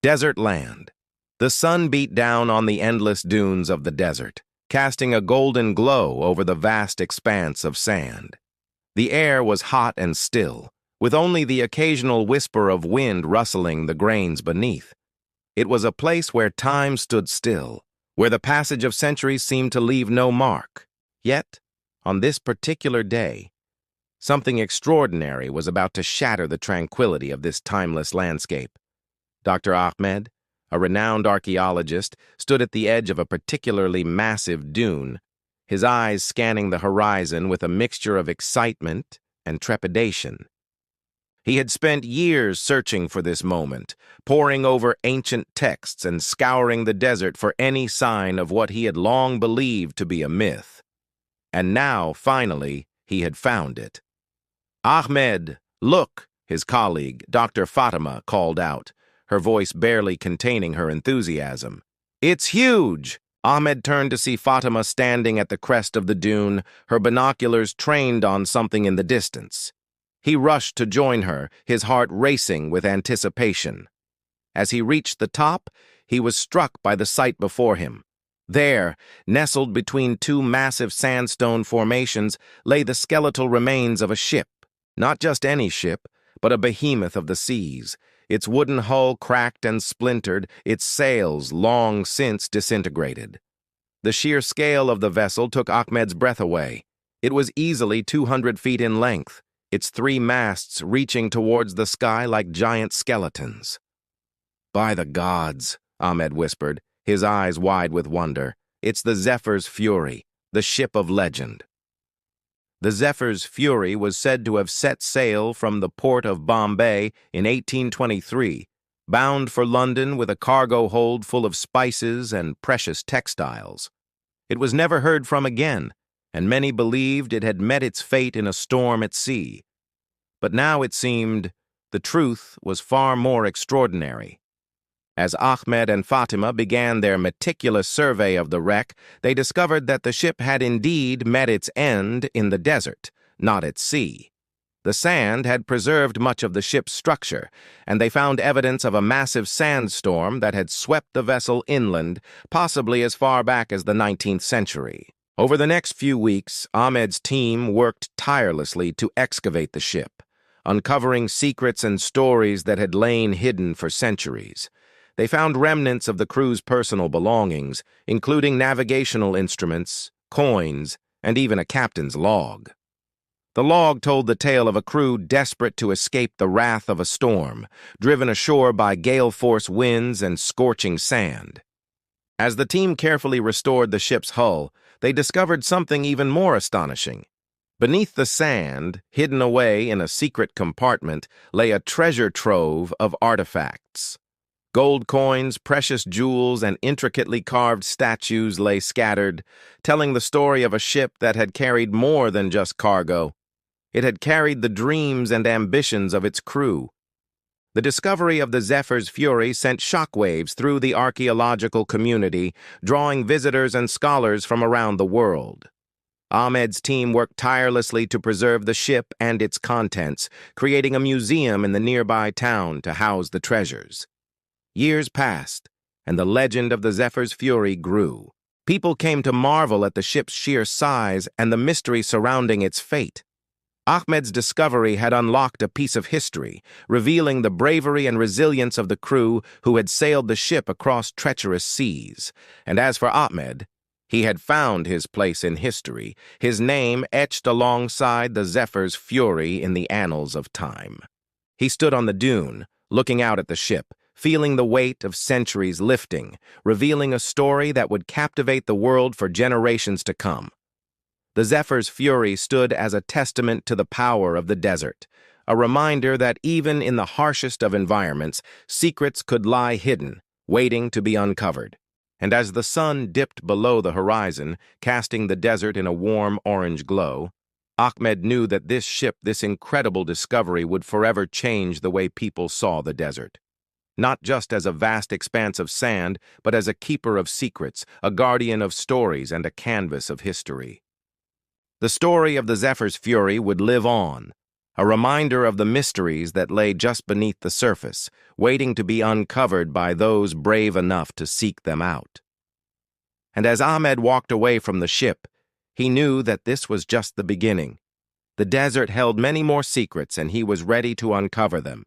Desert land. The sun beat down on the endless dunes of the desert, casting a golden glow over the vast expanse of sand. The air was hot and still, with only the occasional whisper of wind rustling the grains beneath. It was a place where time stood still, where the passage of centuries seemed to leave no mark. Yet, on this particular day, something extraordinary was about to shatter the tranquility of this timeless landscape. Dr. Ahmed, a renowned archaeologist, stood at the edge of a particularly massive dune, his eyes scanning the horizon with a mixture of excitement and trepidation. He had spent years searching for this moment, poring over ancient texts and scouring the desert for any sign of what he had long believed to be a myth. And now, finally, he had found it. "Ahmed, look," his colleague, Dr. Fatima, called out, her voice barely containing her enthusiasm. "It's huge!" Ahmed turned to see Fatima standing at the crest of the dune, her binoculars trained on something in the distance. He rushed to join her, his heart racing with anticipation. As he reached the top, he was struck by the sight before him. There, nestled between two massive sandstone formations, lay the skeletal remains of a ship. Not just any ship, but a behemoth of the seas, its wooden hull cracked and splintered, its sails long since disintegrated. The sheer scale of the vessel took Ahmed's breath away. It was easily 200 feet in length, its three masts reaching towards the sky like giant skeletons. "By the gods," Ahmed whispered, his eyes wide with wonder. "It's the Zephyr's Fury, the ship of legend." The Zephyr's Fury was said to have set sail from the port of Bombay in 1823, bound for London with a cargo hold full of spices and precious textiles. It was never heard from again, and many believed it had met its fate in a storm at sea. But now it seemed the truth was far more extraordinary. As Ahmed and Fatima began their meticulous survey of the wreck, they discovered that the ship had indeed met its end in the desert, not at sea. The sand had preserved much of the ship's structure, and they found evidence of a massive sandstorm that had swept the vessel inland, possibly as far back as the 19th century. Over the next few weeks, Ahmed's team worked tirelessly to excavate the ship, uncovering secrets and stories that had lain hidden for centuries. They found remnants of the crew's personal belongings, including navigational instruments, coins, and even a captain's log. The log told the tale of a crew desperate to escape the wrath of a storm, driven ashore by gale-force winds and scorching sand. As the team carefully restored the ship's hull, they discovered something even more astonishing. Beneath the sand, hidden away in a secret compartment, lay a treasure trove of artifacts. Gold coins, precious jewels, and intricately carved statues lay scattered, telling the story of a ship that had carried more than just cargo. It had carried the dreams and ambitions of its crew. The discovery of the Zephyr's Fury sent shockwaves through the archaeological community, drawing visitors and scholars from around the world. Ahmed's team worked tirelessly to preserve the ship and its contents, creating a museum in the nearby town to house the treasures. Years passed, and the legend of the Zephyr's Fury grew. People came to marvel at the ship's sheer size and the mystery surrounding its fate. Ahmed's discovery had unlocked a piece of history, revealing the bravery and resilience of the crew who had sailed the ship across treacherous seas. And as for Ahmed, he had found his place in history, his name etched alongside the Zephyr's Fury in the annals of time. He stood on the dune, looking out at the ship, feeling the weight of centuries lifting, revealing a story that would captivate the world for generations to come. The Zephyr's Fury stood as a testament to the power of the desert, a reminder that even in the harshest of environments, secrets could lie hidden, waiting to be uncovered. And as the sun dipped below the horizon, casting the desert in a warm orange glow, Ahmed knew that this ship, this incredible discovery, would forever change the way people saw the desert. Not just as a vast expanse of sand, but as a keeper of secrets, a guardian of stories, and a canvas of history. The story of the Zephyr's Fury would live on, a reminder of the mysteries that lay just beneath the surface, waiting to be uncovered by those brave enough to seek them out. And as Ahmed walked away from the ship, he knew that this was just the beginning. The desert held many more secrets, and he was ready to uncover them.